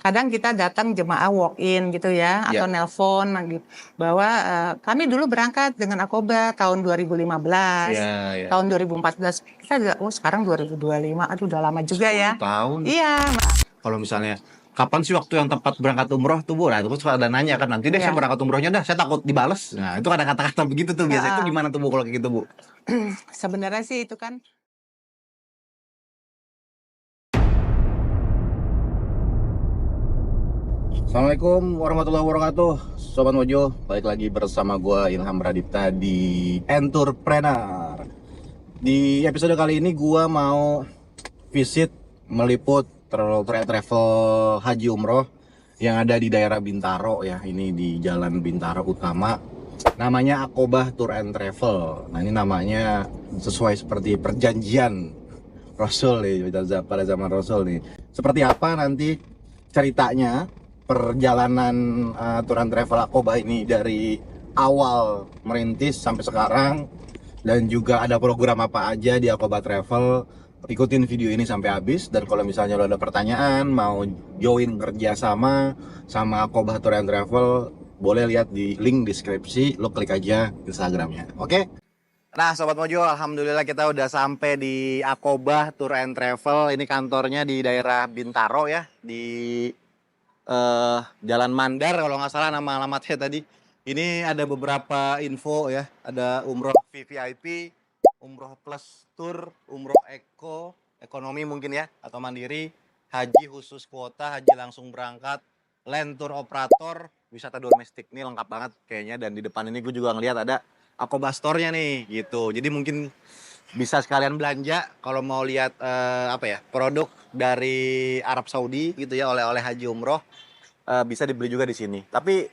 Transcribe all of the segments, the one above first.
Kadang kita datang jemaah walk-in gitu ya, atau nelpon bahwa kami dulu berangkat dengan Aqobah tahun 2015, tahun 2014, kita sekarang 2025, aduh udah lama juga ya. Tahun. Iya. Kalau misalnya, kapan sih waktu yang tepat berangkat umroh tuh Bu? Nah, terus ada nanya kan, nanti deh saya berangkat umrohnya dah, saya takut dibales. Nah, itu ada kata-kata begitu tuh biasanya. Itu gimana tuh Bu kalau kayak gitu Bu? Sebenarnya sih itu kan Assalamualaikum warahmatullahi wabarakatuh, Sobat Mojo. Balik lagi bersama gue Ilham Radipta di Enturpreneur. Di episode kali ini gue mau visit meliput travel haji umroh yang ada di daerah Bintaro ya. Ini di Jalan Bintaro Utama. Namanya Aqobah Tour and Travel. Nah, ini namanya sesuai seperti perjanjian Rasul nih, pada zaman Rasul nih. Seperti apa nanti ceritanya perjalanan Tour and Travel Aqobah ini dari awal merintis sampai sekarang, dan juga ada program apa aja di Aqobah Travel. Ikutin video ini sampai habis, dan kalau misalnya lo ada pertanyaan mau join kerja sama Aqobah Tour and Travel, boleh lihat di link deskripsi, lo klik aja Instagramnya. Oke? Nah, Sobat Mojo, alhamdulillah kita udah sampai di Aqobah Tour and Travel. Ini kantornya di daerah Bintaro ya, di Jalan Mandar kalau nggak salah nama alamatnya tadi. Ini ada beberapa info ya, ada umroh VVIP, umroh plus tour, umroh eko, ekonomi mungkin ya, atau mandiri, haji khusus kuota, haji langsung berangkat, land tour operator, wisata domestik. Ini lengkap banget kayaknya. Dan di depan ini gue juga ngelihat ada Aqobah Store-nya nih gitu. Jadi mungkin bisa sekalian belanja kalau mau lihat produk dari Arab Saudi gitu ya, oleh-oleh haji umroh, bisa dibeli juga di sini. Tapi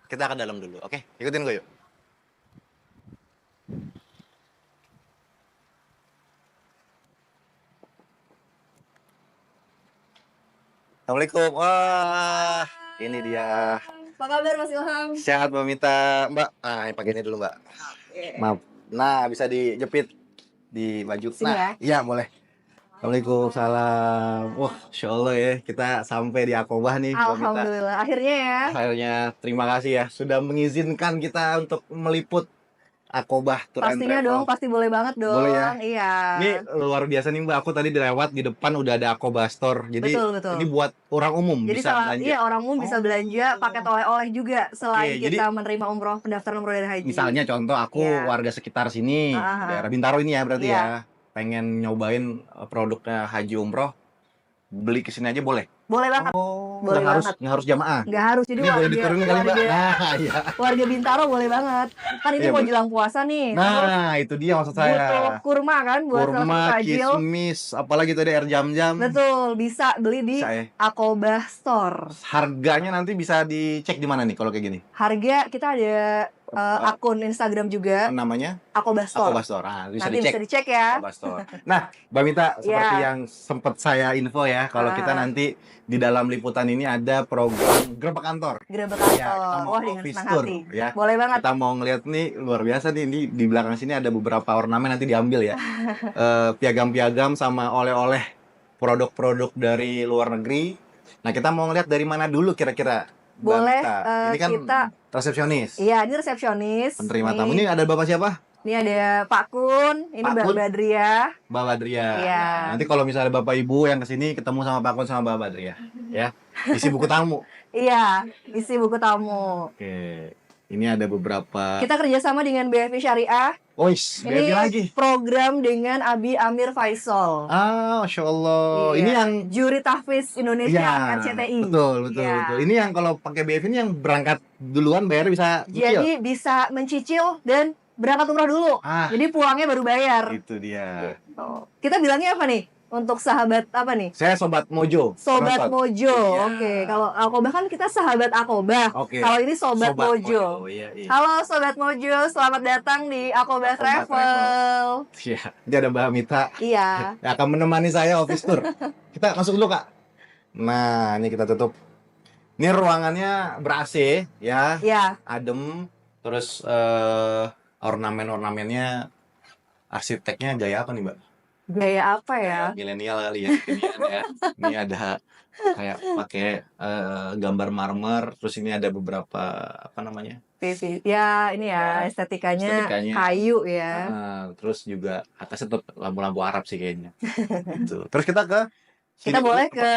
kita ke dalam dulu, oke? Ikutin gue yuk. Assalamualaikum. Wah, ini dia. Apa kabar Mas Ilham? Sehat Mbak Mita. Mbak, pakai ini dulu Mbak. Maaf. Nah, bisa dijepit di baju. Sini nah, ya? Iya boleh. Assalamualaikum, salam. Wah, Insya Allah ya, kita sampai di Aqobah nih. Alhamdulillah, akhirnya ya. Akhirnya, terima kasih ya sudah mengizinkan kita untuk meliput Aqobah Tour and Pastinya Travel. dong, pasti boleh banget dong. Boleh ya? Iya. Ini luar biasa nih Mbak, aku tadi dilewat di depan udah ada Aqobah Store. Jadi betul. ini buat orang umum Jadi bisa belanja. Iya, orang umum bisa belanja paket oleh-oleh juga selain Oke, kita menerima pendaftaran umroh dari haji. Misalnya contoh aku warga sekitar sini, daerah Bintaro ini ya berarti ya, pengen nyobain produknya haji umroh, beli kesini aja boleh? Boleh banget. Boleh banget. Nggak harus jamaah? Nggak harus. Jadi ini boleh diturunin kali Mbak? Nah, iya. Warga Bintaro boleh banget. Kan ini mau jelang puasa nih. Nah, itu dia maksud saya. Butuh kurma kan buat kurma, kismis, apalagi tadi air jam-jam. Betul, bisa beli di Aqobah Store. Harganya nanti bisa dicek di mana nih kalau kayak gini? Harga kita ada akun Instagram juga. Namanya? Aqobah Store. Aqobah Store. Bisa nanti dicek. Bisa dicek ya. Aqobah Store. Nah, Mbak Mita, seperti yang sempat saya info ya, kalau kita nanti di dalam liputan ini ada program gerbek kantor. Gerbek kantor. Ya, kita mau office tour ya. Boleh banget. Kita mau ngeliat nih, luar biasa nih, di belakang sini ada beberapa ornamen, nanti diambil ya. Piagam-piagam sama oleh-oleh produk-produk dari luar negeri. Nah, kita mau ngeliat dari mana dulu kira-kira? Boleh. Ini kan kita resepsionis. Iya, ini resepsionis. Penerima tamu. Ini ada Bapak siapa? Ini ada Pak Kun, ini Mbak Badria. Mbak Badria. Iya. Nanti kalau misalnya Bapak Ibu yang kesini ketemu sama Pak Kun sama Mbak Badria, ya, isi buku tamu. Iya, isi buku tamu. Oke, ini ada beberapa. Kita kerjasama dengan BFI Syariah. BFI lagi. Program dengan Abi Amir Faisal. Masya Allah. Iya. Ini yang Juri Tahfiz Indonesia, RCTI. Betul. Ini yang kalau pakai BFI ini yang berangkat duluan bayar bisa mencicil. Jadi bisa mencicil dan berangkat umroh dulu. Jadi pulangnya baru bayar. Itu dia. Kita bilangnya apa nih? Untuk sahabat apa nih? Saya Sobat Mojo. Sobat Mojo. Oke. Kalau Aqobah kan kita sahabat Aqobah. Kalau ini Sobat Mojo. Iya. Halo Sobat Mojo, selamat datang di Aqobah Travel. Iya. Ini ada Mbak Mita. Iya. Yang akan menemani saya office tour. Kita masuk dulu Kak. Nah, ini kita tutup. Ini ruangannya ber-AC ya. Iya. Adem. Terus ornamen-ornamennya, arsiteknya gaya apa nih Mbak? Gaya apa ya? Milenial kali ya. Ini ada kayak pakai gambar marmer, terus ini ada beberapa apa namanya? Ya, ini ya estetikanya kayu ya. Terus juga atasnya tetap lampu-lampu Arab sih kayaknya. Gitu. Terus kita boleh ke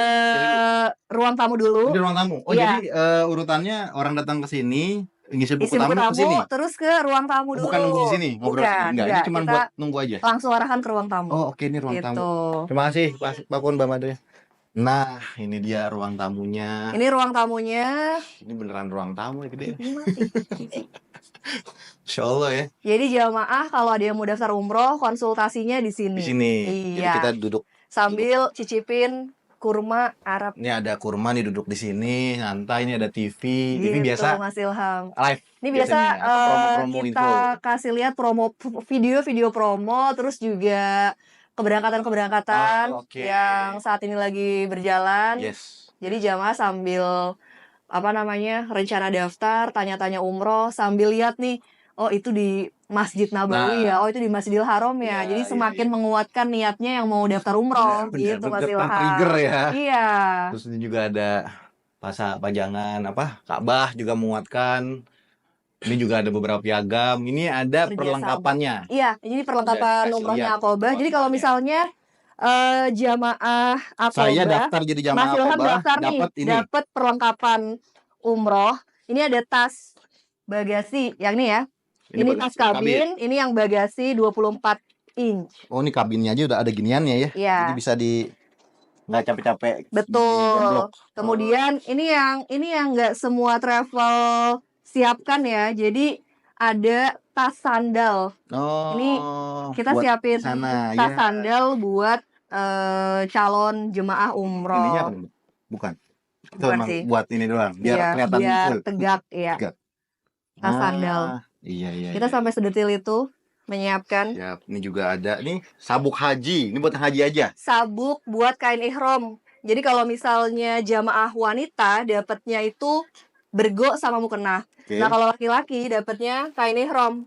ruang tamu dulu. Di ruang tamu. Oh, jadi urutannya orang datang ke sini ngisi buku tamu ke sini. Terus ke ruang tamu dulu. Bukan nunggu di sini, ngobrol. Enggak, ini cuma buat nunggu aja. Langsung arahan ke ruang tamu. Oh, oke, ini ruang tamu. Terima kasih Pak Pun, Mbak Made. Nah, ini dia ruang tamunya. Ini ruang tamunya. Ini beneran ruang tamu gede. Insya Allah ya. Jadi jamaah kalau ada yang mau daftar umroh, konsultasinya di sini. Di sini. Iya. Jadi kita duduk sambil cicipin kurma Arab. Ini ada kurma nih, duduk di sini, santai. Ini ada TV. TV biasa. Mas Ilham. Live. Ini biasa promo-promo kita info. Kasih lihat video promo, terus juga keberangkatan yang saat ini lagi berjalan. Yes. Jadi jamaah sambil rencana daftar, tanya-tanya umroh, sambil lihat nih, oh itu di Masjid Nabawi ya, oh itu di Masjidil Haram ya. Jadi semakin menguatkan niatnya yang mau daftar umroh gitu Mas Ilham. Trigger ya. Iya. Terus ini juga ada pajangan Ka'bah juga menguatkan. Ini juga ada beberapa piagam. Ini ada perlengkapannya. Iya, ini perlengkapan umrohnya Aqobah. Jadi kalau misalnya jamaah Aqobah, saya daftar jadi jamaah Aqobah, dapat perlengkapan umroh. Ini ada tas bagasi yang ini ya. Ini tas kabin, ini yang bagasi 24 inch. Oh, ini kabinnya aja udah ada giniannya ya. Iya. Jadi bisa nggak capek-capek. Betul. Kemudian ini yang nggak semua travel siapkan ya. Jadi ada tas sandal. Oh. Ini kita siapin tas sandal buat calon jemaah umroh. Ininya apa? Bukan. Itu memang buat ini doang. Biar kelihatan tegak ya. Tas sandal. Iya. Kita sampai sedetil itu menyiapkan. Siap. Ini juga ada nih sabuk haji. Ini buat haji aja. Sabuk buat kain ihram. Jadi kalau misalnya jamaah wanita dapatnya itu bergo sama mukena. Nah kalau laki-laki dapatnya kain ihram.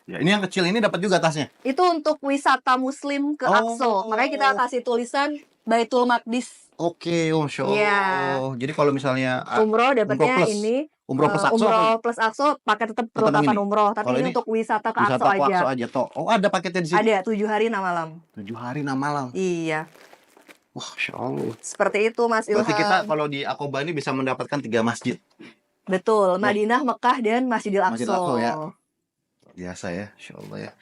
Ya, ini yang kecil ini dapat juga tasnya. Itu untuk wisata muslim ke Aqsa. Makanya kita kasih tulisan Baitul Maqdis. Oke, Masya Allah. Yeah. Jadi kalau misalnya umroh dapatnya ini umroh plus Aqsa pakai tetap perlengkapan umroh. Tapi ini untuk wisata ke Aqsa aja. Oh, ada paketnya di sini. Ada 7 hari 6 malam. 7 hari 6 malam. Iya. Wah, Masya Allah. Seperti itu Mas Ilham. Berarti kita kalau di Aqobah ini bisa mendapatkan 3 masjid. Betul, Madinah, Mekah, dan Masjidil Aqsa. Ya. Biasa ya, Insya Allah ya.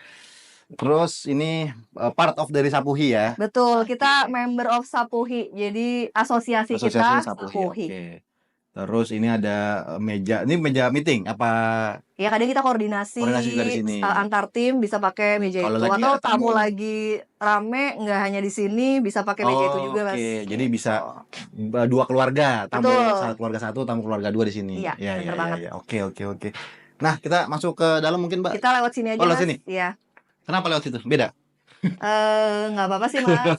Terus ini part of dari Sapuhi ya. Betul, kita member of Sapuhi. Jadi asosiasi kita Sapuhi. Okay. Terus ini ada meja. Ini meja meeting apa? Ya kadang kita koordinasi juga di sini. Antar tim bisa pakai meja itu. Atau tamu lagi rame nggak hanya di sini bisa pakai meja itu juga Mas. Oke, jadi bisa 2 keluarga. Tamu keluarga 1, tamu keluarga 2 di sini. Iya, benar banget. Oke. Nah kita masuk ke dalam mungkin Mbak. Kita lewat sini aja Mas. Sini? Iya. Kenapa lewat situ? Beda? Nggak apa-apa sih Mas.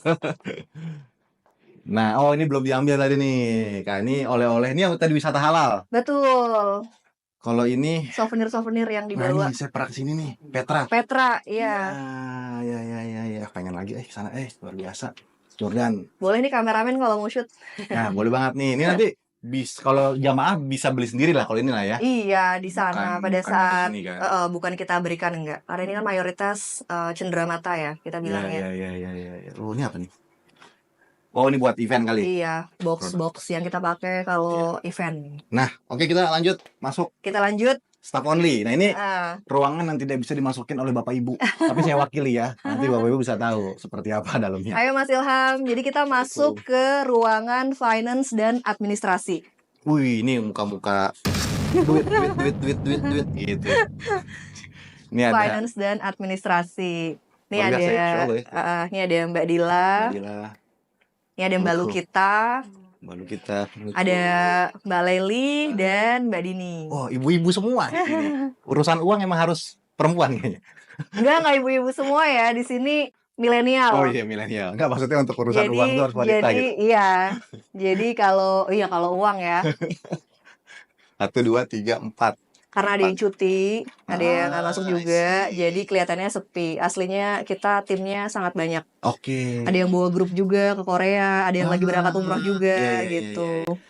Nah, ini belum diambil tadi nih. Ini oleh-oleh ini yang tadi wisata halal. Betul. Kalau ini souvenir yang dibawa. Nah, ini saya pernah kesini nih, Petra, iya. Ya. Pengen lagi ke sana. Luar biasa. Jordan. Boleh nih kameramen kalau mau shoot. Nah, boleh banget nih. Ini nanti kalau jamaah bisa beli sendiri lah kalau ini lah ya. Iya, di sana pada saat bukan kita berikan enggak. Karena ini kan mayoritas cenderamata ya, kita bilangnya. Iya. Oh, ini apa nih? Oh, ini buat event kali. Iya, box yang kita pakai kalau event. Nah, oke kita lanjut masuk. Kita lanjut. Staff only. Nah, ini ruangan yang tidak bisa dimasukin oleh Bapak Ibu. Tapi saya wakili ya. Nanti Bapak Ibu bisa tahu seperti apa dalamnya. Ayo Mas Ilham. Jadi kita masuk ke ruangan finance dan administrasi. Wih, ini muka-muka duit gitu. Ini ada finance dan administrasi. Ini ada Mbak Dila. Ini ada Mbak Lukita. Ada Mbak Leli dan Mbak Dini. Oh, ibu-ibu semua ini. Urusan uang emang harus perempuan kayaknya. Enggak ibu-ibu semua ya. Di sini milenial. Oh iya, milenial. Enggak, maksudnya untuk urusan uang itu harus wanita gitu. Iya. Jadi kalau uang ya. 1, 2, 3, 4. Karena ada yang cuti, ada yang nggak masuk juga, jadi kelihatannya sepi. Aslinya kita timnya sangat banyak. Oke. Ada yang bawa grup juga ke Korea, ada yang lagi berangkat umroh juga Iya, gitu.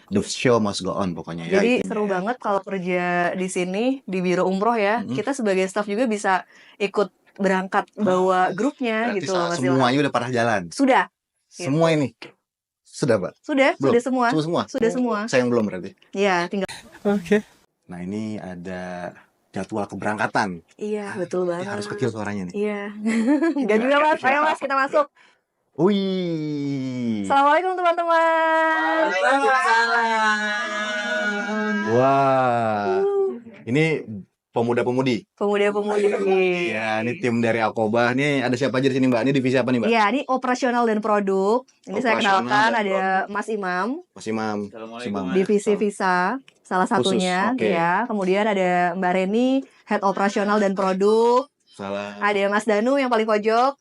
The show must go on pokoknya ya. Jadi seru banget kalau kerja di sini di biro umroh ya. Kita sebagai staff juga bisa ikut berangkat bawa grupnya Berarti gitu loh Mas semuanya Ilham. udah pernah jalan. Sudah. Semua ini. Sudah, Pak? Sudah semua. Semua. Sudah semua. Saya yang belum berarti. Iya, tinggal. Nah, ini ada jadwal keberangkatan. Iya, betul banget. Harus kecil suaranya nih. Iya. Enggak juga Mas. Ayo Mas, kita masuk. Wih. Assalamualaikum teman-teman. Wah. Ini pemuda-pemudi. Pemuda-pemudi. Ya, ini tim dari Alkoba. Ini ada siapa aja di sini, Mbak? Ini divisi apa nih, Mbak? Iya, ini operasional dan produk. Ini saya Operasional kenalkan dan ada Mas Imam, Mas Imam. divisi visa salah satunya Khusus, oke. ya. Kemudian ada Mbak Reni, head operasional dan produk. Salah. Ada Mas Danu yang paling pojok.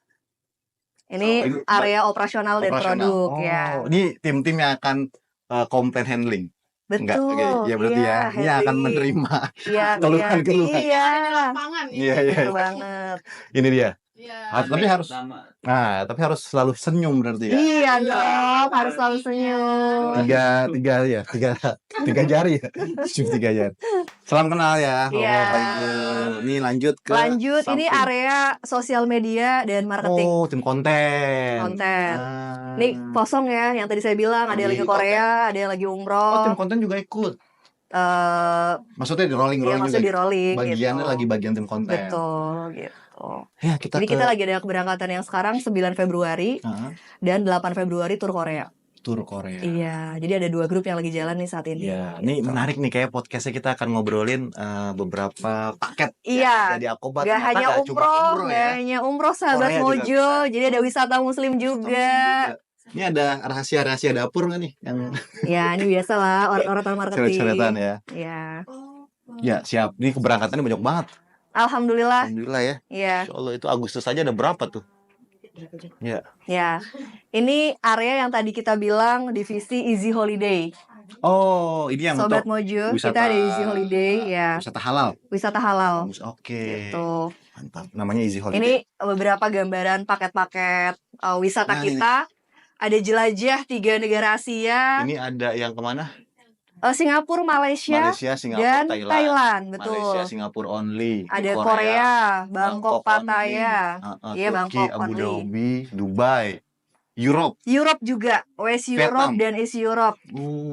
Ini Oh, ini area operasional dan produk ya. Ini tim-tim yang akan complaint handling. Betul. Ya berarti ya. Ini akan Heli. menerima Iya, keluhan-keluhan. Iya. Iya. Betul banget. Ini dia. Iya. Tapi harus selalu senyum berarti ya. Iya dong, harus selalu senyum. Tiga jari ya. Cuma 3 jari. Salam kenal ya. Iya. Ini lanjut ke Lanjut, ini samping. area sosial media dan marketing. Oh, tim konten. Konten. Ah. Ini kosong ya, yang tadi saya bilang ada yang lagi ke Korea, ada yang lagi Oh, umroh. tim konten juga ikut. Maksudnya di Iya, rolling-rolling maksudnya juga. di rolling Bagiannya gitu. lagi bagian tim konten. Betul, gitu. Ya, kita Jadi kita lagi ada keberangkatan yang sekarang 9 Februari dan 8 Februari tur Korea. tur Korea. Iya, jadi ada 2 grup yang lagi jalan nih saat ini. Iya, ini menarik nih kayak podcastnya kita akan ngobrolin beberapa paket. Iya. Jadi Alkoba Gak hanya cuma umroh, ya. gak hanya umroh sahabat Korea juga Mojo, jadi ada wisata muslim juga. Ini ada rahasia-rahasia dapur nggak nih yang Ya, ini biasa lah orang-orang marketing. coret-coretan ya? Iya. Ya, siap. Ini keberangkatannya banyak banget. Alhamdulillah. Alhamdulillah ya. Iya. Insya Allah itu Agustus aja ada berapa tuh? Ya. Ya. Ini area yang tadi kita bilang divisi Easy Holiday. Oh, ini yang Sobat untuk Mojo, wisata- kita ada Easy Holiday ya. wisata halal. Wisata halal. Oke. Gitu. Mantap. Namanya Easy Holiday. Ini beberapa gambaran paket-paket wisata Nah, kita. Ada jelajah 3 negara Asia, Ini ada yang kemana? Singapura, Malaysia, Malaysia, Singapura, dan Thailand. Thailand. Betul. Malaysia, Singapura only. Ada Korea, Korea, Bangkok, only. Pattaya. Iya, Turki, Bangkok Abu only. Dhabi, Dubai, Europe. Europe juga, West Europe Vietnam. dan East Europe.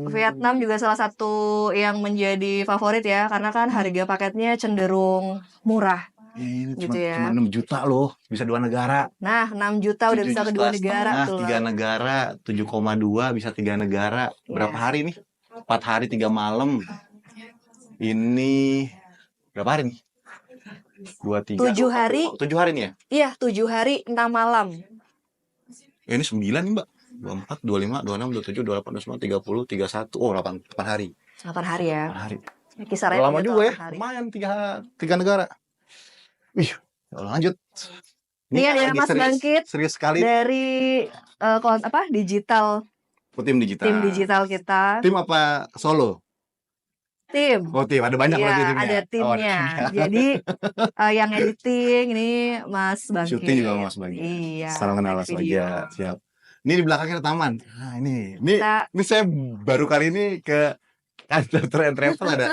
Vietnam juga salah satu yang menjadi favorit ya, karena kan harga paketnya cenderung murah. Ini Gitu ya. cuma 6 juta loh, bisa 2 negara. Nah, 6 juta udah 7 bisa ke juta 2 negara setengah, tuh. 3 negara, 7,2 bisa 3 negara. Berapa Iya. hari nih? 4 hari 3 malam. Ini berapa hari nih? 2, 3. 7 hari. 7 hari nih ya? Iya, 7 hari 6 malam. Ini 9 nih, Mbak. 24, 25, 26, 27, 28, 29, 30, 31. Oh, 8 hari. 8 hari ya. 8 hari. Kisarannya Lama 3 juga ya. 8 hari. Lumayan 3 negara. Wih, lanjut. Ini ada lagi Mas Bangkit serius sekali. dari digital, Tim digital. tim digital kita. Tim apa solo? Tim. Oh, tim. Ada banyak berarti Iya, timnya. ada Oh, timnya. Jadi yang editing ini Mas Bangkit. Syuting juga Mas Bangkit. Iya. Salam kenal Mas Bangkit. video. Siap. Ini di belakangnya ada taman. Nah, ini Kita- saya baru kali ini ke kantor Tour and Travel ada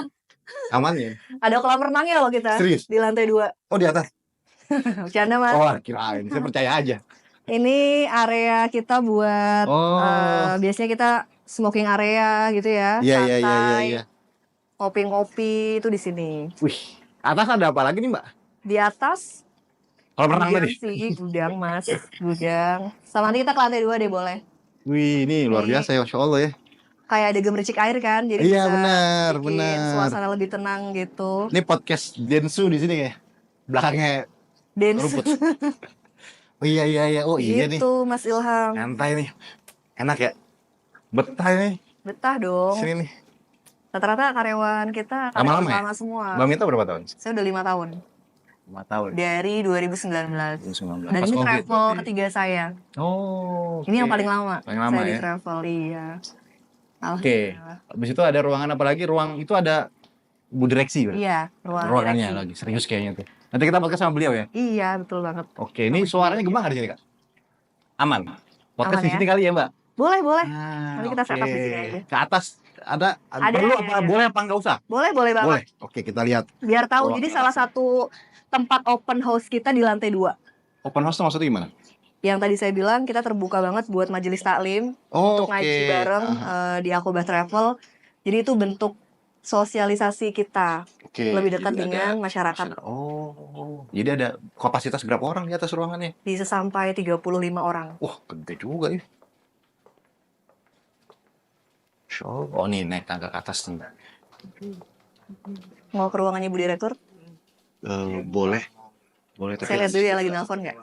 tamannya. Ada kolam renangnya loh kita. Serius? Di lantai 2. Oh, di atas. Bercanda Mas. Oh, kirain. Saya percaya aja. Ini area kita buat Oh. biasanya kita smoking area gitu ya. Iya, iya, iya, santai, iya. Ngopi-ngopi itu di sini. Wih, atas ada apa lagi nih, Mbak? Di atas Kalau renang gudang tadi. sih, gudang Mas, gudang. Sama nanti kita ke lantai 2 deh boleh. Wih, ini luar biasa ya, Masya Allah ya. Kayak ada gemericik air kan, jadi Iya, bisa benar, bikin benar. suasana lebih tenang gitu. Ini podcast Densu di sini kayak. Belakangnya Dance rumput. Oh iya, iya, iya. Oh iya nih. gitu Mas Ilham. Santai nih. Enak ya. Betah nih. Betah dong. Sini nih. Rata-rata karyawan kita Lama-lama karyawan ya? lama semua. Bang Mita berapa tahun? Saya udah 5 tahun 5 tahun. dari 2019. 2019. Dan Pas ini Covid. travel ketiga saya. Oh. Ini yang paling lama. Paling lama saya di ya? travel, iya. Oke. Habis itu ada ruangan apa lagi? Ruang itu ada Bu Direksi. Iya, ruangannya lagi serius kayaknya tuh. Nanti kita podcast sama beliau ya. Iya, betul banget. Oke, ini suaranya gimana di sini Kak? Aman. Podcast Aman di sini kali ya Mbak. Boleh. Nanti kita setup di sini aja. Ke atas ada perlu apa? Boleh apa nggak usah? Boleh banget. Boleh. Oke, kita lihat. Biar tahu. Oh, Jadi salah satu tempat open house kita di lantai 2. Open house itu maksudnya gimana? Yang tadi saya bilang kita terbuka banget buat majelis taklim untuk ngaji bareng di Aqobah Travel. Jadi itu bentuk sosialisasi kita lebih dekat dengan masyarakat. Jadi ada kapasitas berapa orang di atas ruangannya? Bisa sampai 35 orang. Wah, gede juga ya. Oh, nih naik tangga ke atas nih. Mau ke ruangannya Bu Direktur? Boleh. Saya lihat dulu ya lagi nelfon nggak?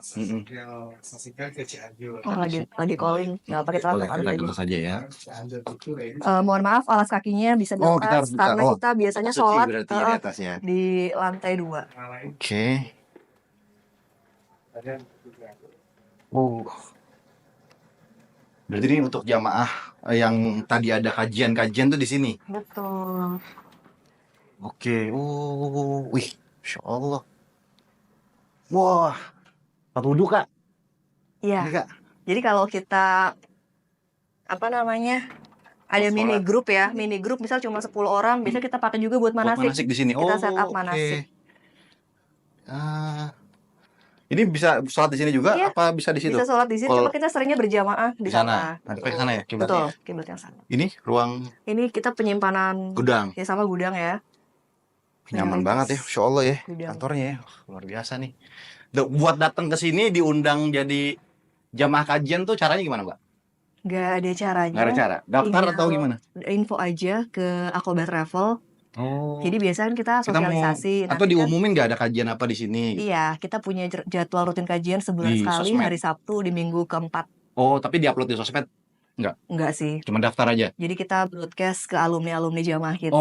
Lagi calling. Nggak apa kita lakukan saja ya. Mohon maaf, alas kakinya bisa di atas karena kita biasanya sholat di lantai 2. Oke. Berarti ini untuk jamaah yang tadi ada kajian tuh di sini. Betul. Oke. Wih, Masya Allah. Wah, tempat wudhu Kak. Iya. Kak. Jadi kalau kita ada mini grup misal cuma 10 orang, bisa kita pakai juga buat manasik. Manasik di sini. Kita set up manasik. Ini bisa sholat di sini juga? Iya. Apa bisa di situ? Bisa sholat di sini, cuma kita seringnya berjamaah di sana. Nanti ke sana ya, kiblatnya. Betul, kiblat yang sana. Ini ruang. Ini kita penyimpanan gudang. Ya sama gudang ya. Nyaman banget ya, Masya Allah ya, kantornya ya, luar biasa nih. Buat datang ke sini diundang jadi jamaah kajian tuh caranya gimana Mbak? Gak ada caranya. Gak ada cara, daftar atau gimana? Info aja ke Aqobah Travel. Jadi biasanya kita sosialisasi. Atau diumumin gak ada kajian apa di sini? Iya, kita punya jadwal rutin kajian sebulan sekali, hari Sabtu di minggu keempat. Tapi diupload di sosmed? Enggak sih. Cuma daftar aja? Jadi kita broadcast ke alumni-alumni jamaah kita.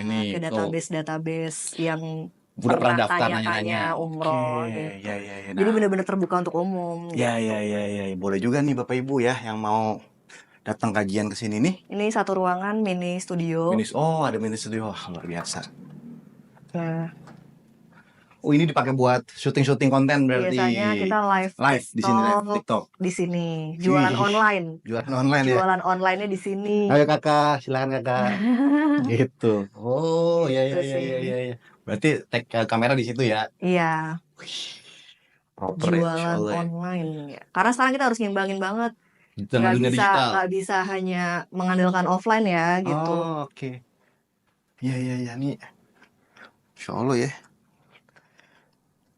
Ini. Ke database yang udah pernah daftar nanya-nanya umroh. Iya. Jadi benar-benar terbuka untuk umum. Iya. Boleh juga nih Bapak Ibu ya yang mau datang kajian ke sini nih. Ini satu ruangan mini studio. Ada mini studio. Luar biasa. Nah. Ini dipakai buat syuting konten berarti. Biasanya kita live di sini, live TikTok. Di sini, jualan online. Jualan online ya. Jualan online-nya di sini. Ayo Kakak, silakan Kakak. Gitu. Iya. Berarti tag kamera di situ ya. Iya. Jualan online ya. Karena sekarang kita harus ngimbangin banget. Dengan dunia digital. Nggak bisa hanya mengandalkan offline ya gitu. Oke. Iya. Nih. Masya Allah ya.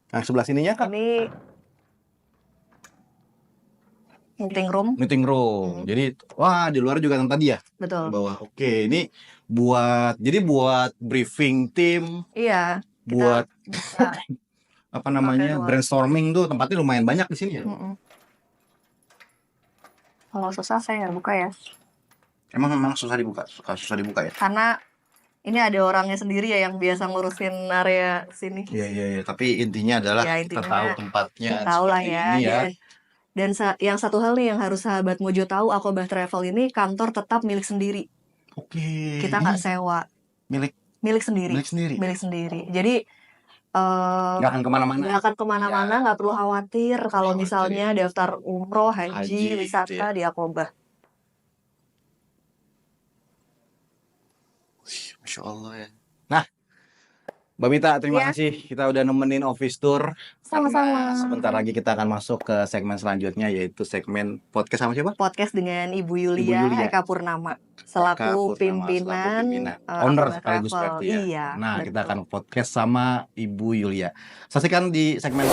Nah, sebelah sininya Kak? Ini meeting room. Jadi, di luar juga yang tadi ya? Betul. Bawah. Oke, ini buat briefing tim. Iya. Buat brainstorming tuh tempatnya lumayan banyak di sini ya. Kalau susah saya nggak buka ya. Memang susah dibuka ya? Karena ini ada orangnya sendiri ya yang biasa ngurusin area sini. Iya. Tapi intinya adalah kita tahu tempatnya. Tahu lah ya. Ini ya. Dan yang satu hal nih yang harus sahabat Mojo tahu, Aqobah Travel ini kantor tetap milik sendiri. Oke. Kita nggak sewa. Milik sendiri. Jadi nggak akan kemana-mana. Nggak perlu khawatir kalau misalnya daftar umroh, haji, wisata di Aqobah. Masya Allah ya. Nah, Mbak Mita, terima kasih. Kita udah nemenin office tour. Sama-sama. Sebentar lagi kita akan masuk ke segmen selanjutnya, yaitu segmen podcast sama siapa? Podcast dengan Ibu Yulia Eka Purnama. Selaku pimpinan owner sekaligus berarti ya. Iya, nah, betul. Kita akan podcast sama Ibu Yulia. Saksikan di segmen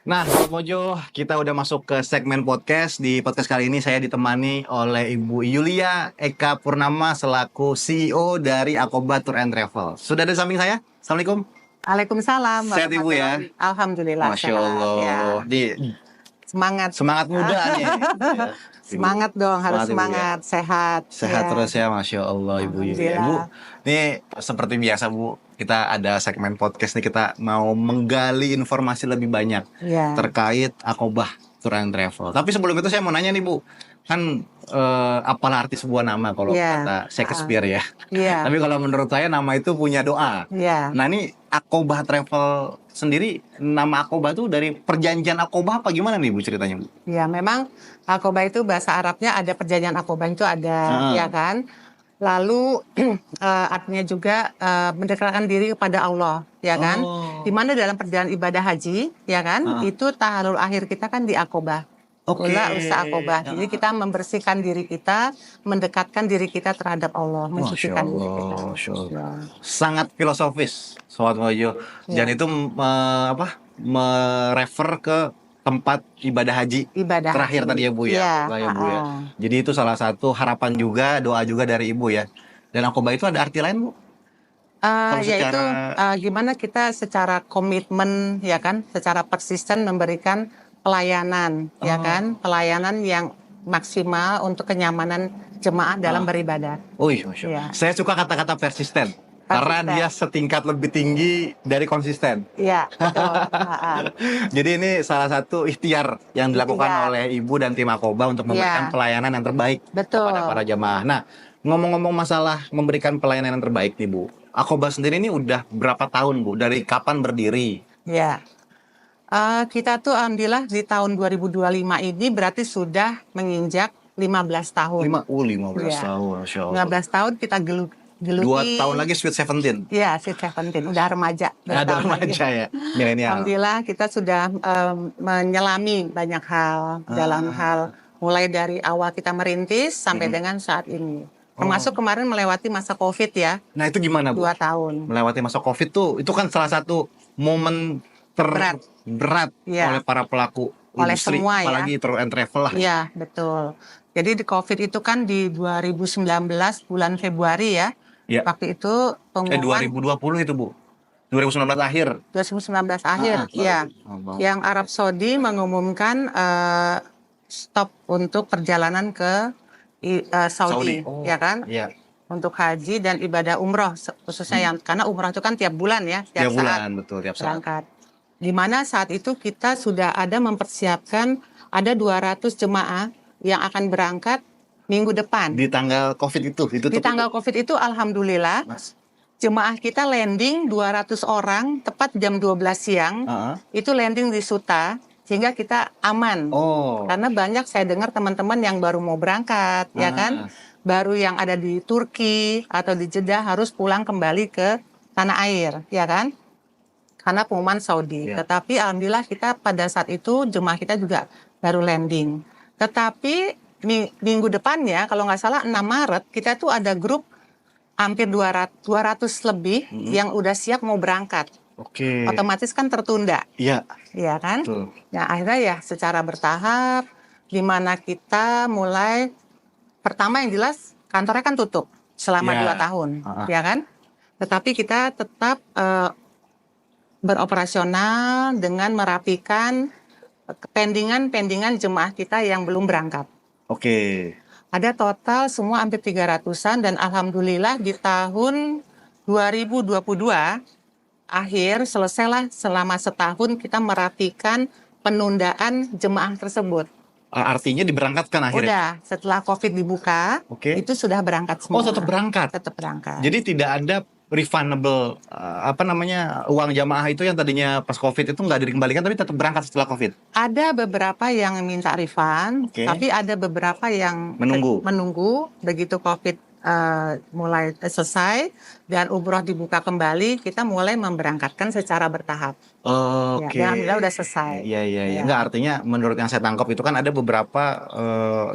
Nah, Sobat Mojo, kita udah masuk ke segmen podcast. Di podcast kali ini saya ditemani oleh Ibu Yulia Eka Purnama selaku CEO dari Aqobah Tour and Travel. Sudah ada di samping saya? Assalamualaikum. Waalaikumsalam. Sehat Ibu ya? Alhamdulillah. Masya Allah. Ya. Semangat muda nih. Semangat dong, harus semangat, sehat. Sehat terus ya, Masya Allah Ibu Yulia. Ibu, ini seperti biasa Bu, kita ada segmen podcast nih, kita mau menggali informasi lebih banyak terkait Aqobah Tour and Travel. Tapi sebelum itu saya mau nanya nih Bu, kan apalah arti sebuah nama kalau kata Shakespeare ya. Tapi kalau menurut saya nama itu punya doa. Nah ini Aqobah Travel sendiri, nama Aqobah itu dari perjanjian Aqobah apa gimana nih Bu ceritanya Bu? Ya memang Aqobah itu bahasa Arabnya ada perjanjian Aqobah itu ada, ya kan. Lalu artinya juga mendekatkan diri kepada Allah, ya kan. Dimana dalam perjalanan ibadah haji, ya kan, itu tahalul akhir kita kan di Aqobah. Usaha Aqobah. Jadi kita membersihkan diri kita, mendekatkan diri kita terhadap Allah, mensucikan diri kita. Sangat filosofis, Sobat Mojo. Dan itu merefer ke tempat ibadah haji terakhir tadi ya Bu ya. Bu ya. Jadi itu salah satu harapan juga, doa juga dari Ibu ya. Dan Aqobah itu ada arti lain Bu? Yaitu gimana kita secara komitmen ya kan, secara persisten memberikan pelayanan ya kan, pelayanan yang maksimal untuk kenyamanan jemaah dalam beribadah. Masya Allah. Saya suka kata-kata persisten. Karena dia setingkat lebih tinggi dari konsisten. Iya, betul. Jadi ini salah satu ikhtiar yang dilakukan oleh Ibu dan tim Aqobah untuk memberikan pelayanan yang terbaik kepada para jemaah. Nah, ngomong-ngomong masalah memberikan pelayanan yang terbaik nih Bu, Aqobah sendiri ini udah berapa tahun Bu? Dari kapan berdiri? Ya, kita tuh alhamdulillah di tahun 2025 ini berarti sudah menginjak 15 tahun. 15 tahun, Masya Allah. 15 tahun kita geluti. 2 tahun lagi Sweet 17. Iya, Sweet 17, udah remaja. Ada remaja ya, milenial. Alhamdulillah kita sudah menyelami banyak hal dalam hal mulai dari awal kita merintis sampai dengan saat ini. Termasuk kemarin melewati masa COVID ya. Nah itu gimana Bu? 2 tahun. Melewati masa COVID tuh, itu kan salah satu momen terberat oleh para pelaku industri, semua apalagi tour and travel lah. Iya, betul. Jadi di COVID itu kan di 2019 bulan Februari ya. Waktu itu pengumuman 2020 itu Bu. 2019 akhir. 2019 akhir, iya. Yang Arab Saudi mengumumkan stop untuk perjalanan ke Saudi. Ya kan? Iya. Untuk haji dan ibadah umroh khususnya yang karena umroh itu kan tiap bulan ya, tiap saat betul, tiap saat. Berangkat. Di mana saat itu kita sudah ada mempersiapkan ada 200 jemaah yang akan berangkat minggu depan. Di tanggal COVID itu di tanggal COVID itu alhamdulillah jemaah kita landing 200 orang tepat jam 12 siang. Itu landing di Suta sehingga kita aman. Karena banyak saya dengar teman-teman yang baru mau berangkat, ya kan? Baru yang ada di Turki atau di Jeddah harus pulang kembali ke tanah air, ya kan? Karena pengumuman Saudi. Tetapi alhamdulillah kita pada saat itu jemaah kita juga baru landing. Tetapi minggu depannya kalau nggak salah 6 Maret kita tuh ada grup hampir 200 lebih yang udah siap mau berangkat. Otomatis kan tertunda. Iya kan? Betul. Nah akhirnya ya secara bertahap di mana kita mulai pertama yang jelas kantornya kan tutup selama 2 tahun, ya kan? Tetapi kita tetap beroperasional dengan merapikan pendingan jemaah kita yang belum berangkat. Ada total semua hampir 300-an dan alhamdulillah di tahun 2022 akhir selesailah selama setahun kita merapikan penundaan jemaah tersebut. Artinya diberangkatkan akhirnya? Udah, setelah COVID dibuka, itu sudah berangkat semua. Tetap berangkat? Tetap berangkat. Jadi tidak ada refundable uang jamaah itu yang tadinya pas COVID itu nggak dikembalikan tapi tetap berangkat setelah COVID? Ada beberapa yang minta refund, tapi ada beberapa yang menunggu begitu COVID mulai selesai dan umroh dibuka kembali, kita mulai memberangkatkan secara bertahap. Ya, alhamdulillah udah selesai. Iya. Nggak, artinya menurut yang saya tangkap itu kan ada beberapa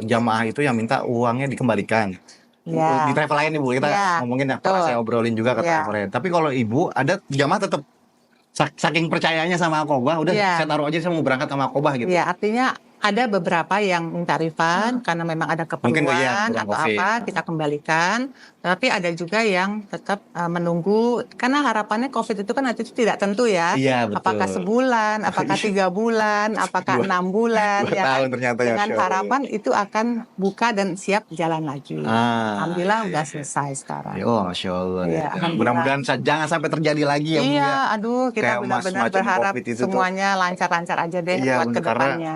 jamaah itu yang minta uangnya dikembalikan. Di travel lain nih Bu, kita ngomongin saya obrolin juga ke travel lain. Tapi kalau Ibu ada jamaah tetap saking percayanya sama Aqobah, udah saya taruh aja saya mau berangkat sama Aqobah gitu. Iya, artinya ada beberapa yang minta refund karena memang ada keperluan atau apa, kita kembalikan. Tapi ada juga yang tetap menunggu, karena harapannya COVID itu kan nanti itu tidak tentu ya. Iya, betul. Apakah sebulan, apakah 3 bulan, apakah 6 bulan, 2 ya tahun kan? ternyata ya, Dengan Masya Allah. harapan itu akan buka dan siap jalan lagi. Alhamdulillah udah selesai sekarang. Oh, Masya Allah. Iya, alhamdulillah. Mudah-mudahan jangan sampai terjadi lagi ya, Bu Iya, ya. aduh, kita Kayak benar-benar semacam berharap COVID itu tuh. semuanya lancar-lancar aja deh Iya, buat bener, karena kedepannya.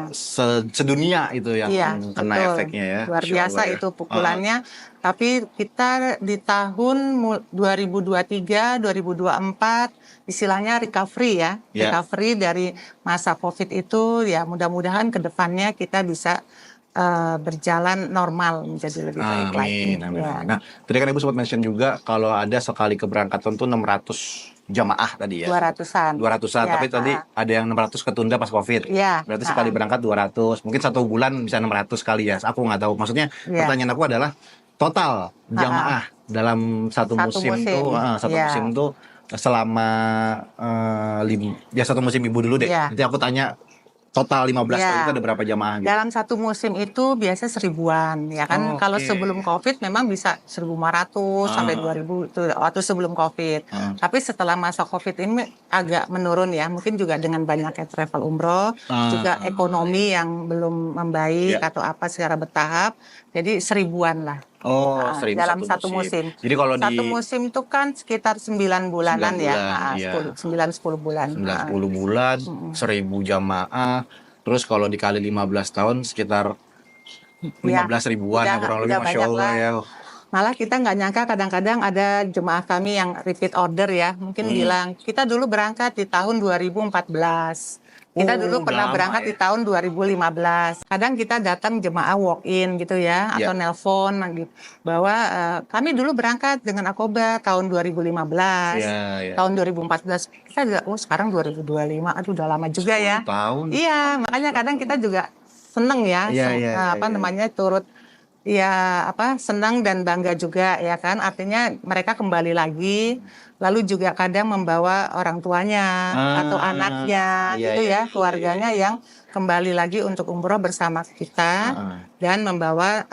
sedunia itu yang Iya, kena betul. efeknya ya. Luar Masya biasa Allah ya. itu pukulannya. Tapi kita di tahun 2023, 2024 istilahnya recovery ya. Ya. Recovery dari masa COVID itu ya, mudah-mudahan ke depannya kita bisa berjalan normal menjadi lebih baik lagi. Amin, amin. Ya. Nah, tadi kan Ibu sempat mention juga kalau ada sekali keberangkatan tuh 600 jamaah tadi ya. 200-an. 200-an, Ya, tapi tadi ada yang 600 ketunda pas COVID. Ya. Berarti sekali berangkat 200. Mungkin 1 bulan bisa 600 kali ya. Aku nggak tahu. Maksudnya Ya. pertanyaan aku adalah total jamaah dalam satu musim tuh, musim tuh selama satu musim Ibu dulu deh. Ya. Nanti aku tanya total 15 kali itu ada berapa jamaah gitu? Dalam satu musim itu biasa 1000-an ya kan. Kalau sebelum COVID memang bisa 1.500 sampai 2.000 itu waktu sebelum COVID. Tapi setelah masa COVID ini agak menurun ya. Mungkin juga dengan banyaknya travel umroh, juga ekonomi yang belum membaik atau apa secara bertahap. Jadi 1000-an lah. Oh, 1000 dalam satu musim. Jadi kalau satu musim itu kan sekitar 9 bulanan 9 ya. bulan, 9-10 bulan. 9-10 bulan, 1000 jamaah. Terus kalau dikali 15 tahun sekitar 15 ribuan ya kurang lebih, Masya Allah ya. Malah kita nggak nyangka kadang-kadang ada jemaah kami yang repeat order ya. Mungkin bilang, kita dulu berangkat di tahun 2014. Kita dulu pernah berangkat di tahun 2015. Kadang kita datang jemaah walk-in gitu ya, atau nelpon bahwa kami dulu berangkat dengan Aqobah tahun 2015, tahun 2014. Kita juga, sekarang 2025, aduh udah lama juga ya. Tahun. Iya, makanya kadang kita juga seneng ya, turut senang dan bangga juga ya kan. Artinya mereka kembali lagi. Lalu juga kadang membawa orang tuanya atau anaknya keluarganya yang kembali lagi untuk umroh bersama kita dan membawa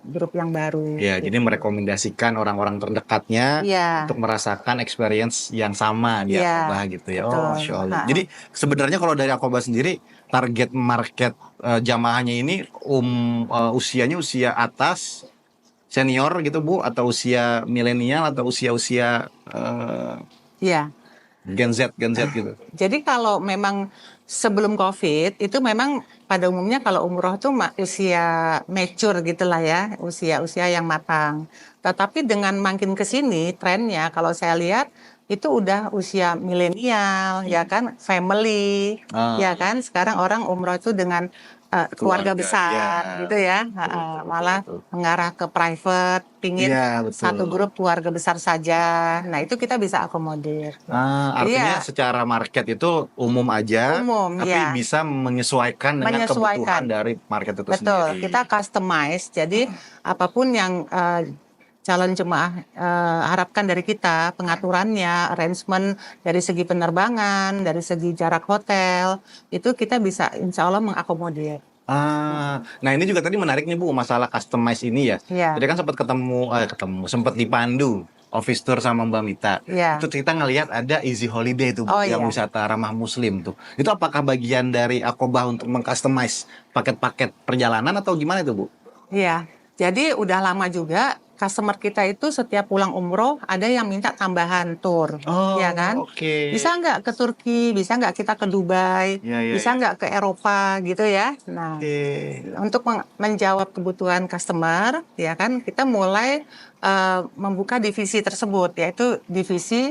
grup yang baru. Ya, jadi merekomendasikan orang-orang terdekatnya untuk merasakan experience yang sama di Aqobah gitu ya. Betul. Oh, Masya Allah. Jadi sebenarnya kalau dari Aqobah sendiri target market jamaahnya ini usianya usia atas senior gitu Bu, atau usia milenial atau usia-usia Gen Z gitu. Jadi kalau memang sebelum COVID itu memang pada umumnya kalau umroh tuh usia mature gitulah ya, usia yang matang. Tetapi dengan makin ke sini trennya kalau saya lihat itu udah usia milenial ya kan, family ya kan. Sekarang orang umroh itu dengan keluarga besar gitu ya, malah mengarah ke private, pingin satu grup keluarga besar saja. Nah itu kita bisa akomodir. Artinya secara market itu umum aja, tapi bisa menyesuaikan dengan kebutuhan dari market itu sendiri. Betul, kita customize. Jadi apapun yang calon jemaah harapkan dari kita, pengaturannya, arrangement dari segi penerbangan, dari segi jarak hotel, itu kita bisa insya Allah mengakomodir. Nah ini juga tadi menarik nih Bu, masalah customize ini ya. Jadi kan sempat dipandu office tour sama Mbak Mita. Itu kita ngelihat ada Easy Holiday tuh, yang wisata ramah muslim tuh. Itu apakah bagian dari Aqobah untuk mengcustomize paket-paket perjalanan atau gimana itu Bu? Iya, jadi udah lama juga customer kita itu setiap pulang umroh ada yang minta tambahan tour, ya kan? Bisa nggak ke Turki, bisa nggak kita ke Dubai, bisa nggak ke Eropa gitu ya? Nah, untuk menjawab kebutuhan customer, ya kan, kita mulai membuka divisi tersebut, yaitu divisi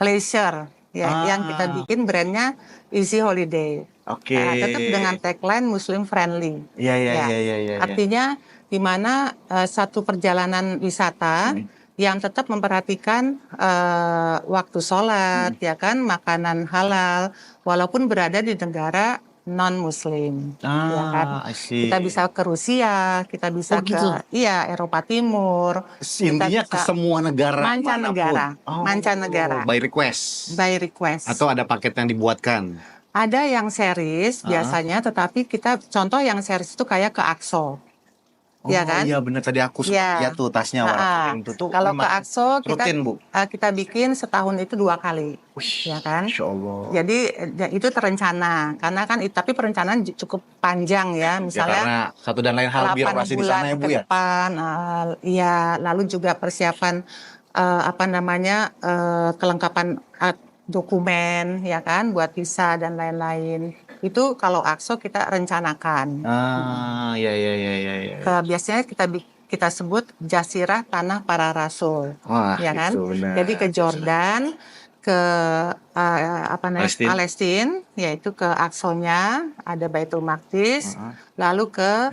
leisure, yang kita bikin brandnya Easy Holiday. Tetap dengan tagline Muslim friendly. Artinya di mana satu perjalanan wisata yang tetap memperhatikan waktu sholat, ya kan, makanan halal, walaupun berada di negara non-Muslim, ya kan. Kita bisa ke Rusia, kita bisa ke Eropa Timur. Intinya ke semua negara, mancanegara. By request. Atau ada paket yang dibuatkan. Ada yang series biasanya, tetapi kita contoh yang series itu kayak ke Aqsa. ya kan? Iya benar, tadi aku lihat tuh tasnya warna kuning tuh kalau ke Akso rutin, Bu. kita bikin setahun itu 2 kali. Ya kan? Insya Allah. Jadi itu terencana, karena kan tapi perencanaan cukup panjang ya, misalnya ya, karena satu dan lain hal birokrasi di sana ya Bu ya. Depan, iya, lalu juga persiapan kelengkapan dokumen ya kan, buat visa dan lain-lain. Itu kalau Akso kita rencanakan. Ya. Biasanya kita sebut Jazirah Tanah Para Rasul. Wah, ya kan? Benar. Jadi ke Jordan, ke Palestina, yaitu ke Aqsa-nya, ada Baitul Maqdis, lalu ke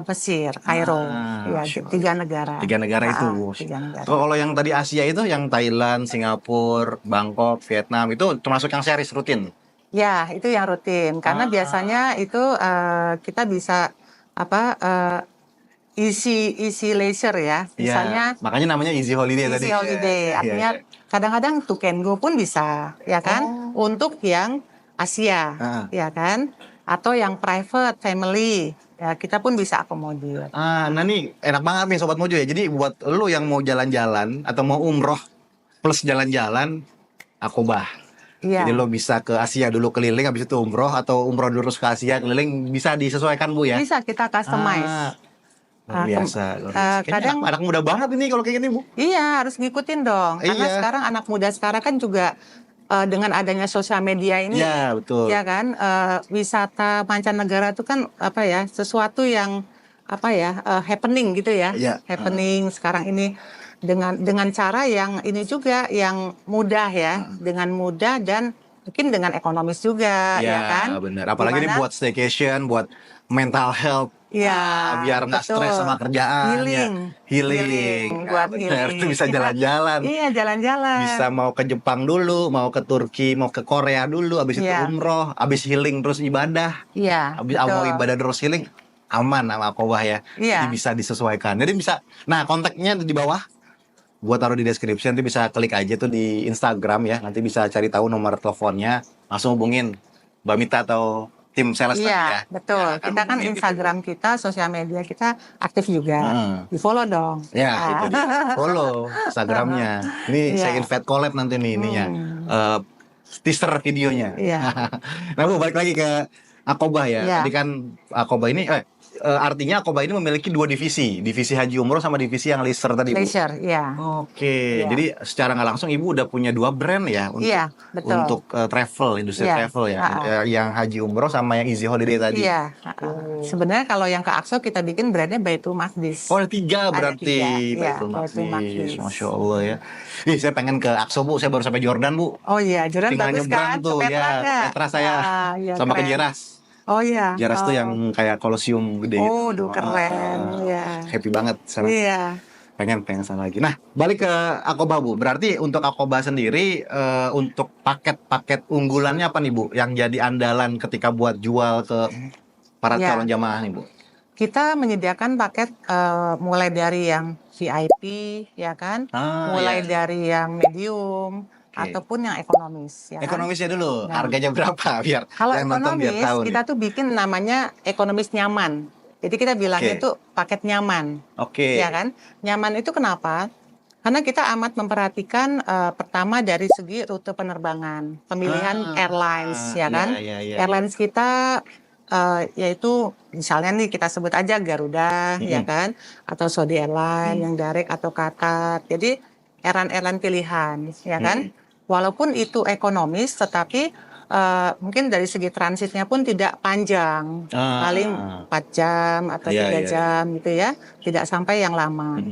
Mesir, Kairo, ya 3 negara. 3 negara itu. 3 negara. Kalau yang tadi Asia itu, yang Thailand, Singapura, Bangkok, Vietnam, itu termasuk yang series rutin? Ya, itu yang rutin. Karena biasanya itu kita bisa easy leisure ya. Misalnya makanya namanya easy holiday tadi. Easy holiday, artinya kadang-kadang to can go pun bisa, ya kan? Untuk yang Asia, ya kan? Atau yang private family, ya kita pun bisa akomodir. Nah nih enak banget nih Sobat Mojo ya. Jadi buat lu yang mau jalan-jalan atau mau umroh plus jalan-jalan, Aqobah. Iya. Jadi lo bisa ke Asia dulu keliling, habis itu umroh, atau umroh dulu ke Asia keliling, bisa disesuaikan Bu ya? Bisa kita customize. Luar biasa. Kadang anak muda banget ini kalau kayak gini Bu. Iya, harus ngikutin dong. Karena sekarang anak muda sekarang kan juga dengan adanya sosial media ini, ya betul. Ya kan, wisata mancanegara itu kan sesuatu yang happening gitu ya. Happening sekarang ini dengan cara yang ini juga yang mudah ya, dengan mudah dan mungkin dengan ekonomis juga, ya kan? Benar. Apalagi ini buat staycation, buat mental health. Biar nggak stres sama kerjaan. Healing. Buat healing. Itu bisa jalan-jalan. Iya, jalan-jalan. Bisa mau ke Jepang dulu, mau ke Turki, mau ke Korea dulu, habis itu umroh, habis healing terus ibadah. Habis mau ibadah terus healing, aman sama Aqobah ya. Jadi bisa disesuaikan. Jadi bisa. Nah, kontaknya di bawah. Gua taruh di description, nanti bisa klik aja tuh di Instagram ya. Nanti bisa cari tahu nomor teleponnya, langsung hubungin Mbak Mita atau tim sales tadi ya. Betul. Kita kan Instagram kita, sosial media kita aktif juga. Di follow dong. Ya, itu dia. Follow Instagramnya. Ini saya invite collab nanti nih ininya. Teaser videonya. Nah Bu, balik lagi ke Aqobah ya. Tadi kan Aqobah ini artinya Aqobah ini memiliki 2 divisi Haji Umroh sama divisi yang leisure tadi Bu. Leisure, iya. Oke. Jadi secara nggak langsung Ibu udah punya 2 brand ya untuk travel, industri travel ya. Yang Haji Umroh sama yang Easy Holiday tadi. Iya. Sebenarnya kalau yang ke Aqsa kita bikin brandnya Baitul Maqdis. Oh, ada 3 berarti. Baitul Maqdis. Masya Allah ya. Ih, saya pengen ke Aqsa Bu. Saya baru sampai Jordan Bu. Oh iya, Jordan tinggal bagus nyebrang kan? Tuh ya. Petra saya sama ke Jeras. Oh iya. Jeras tuh yang kayak kolosium gede. Oh, keren. Happy banget sana. Iya. Pengen sana lagi. Nah, balik ke Aqobah Bu. Berarti untuk Aqobah sendiri untuk paket-paket unggulannya apa nih Bu? Yang jadi andalan ketika buat jual ke para calon jamaah nih Bu? Kita menyediakan paket mulai dari yang VIP ya kan, mulai dari yang medium. Ataupun yang ekonomis. Ya kan? Ekonomisnya dulu, harganya berapa biar kalau yang nonton biar tahu. Kita tuh bikin namanya ekonomis nyaman. Jadi kita bilangnya itu paket nyaman. Ya kan? Nyaman itu kenapa? Karena kita amat memperhatikan pertama dari segi rute penerbangan, pemilihan airlines, ya kan? Airlines kita yaitu misalnya nih kita sebut aja Garuda, ya kan? Atau Saudi Airlines yang direct atau Qatar. Jadi airline pilihan, ya kan? Walaupun itu ekonomis, tetapi mungkin dari segi transitnya pun tidak panjang, paling 4 jam atau 3 jam gitu ya, tidak sampai yang lama.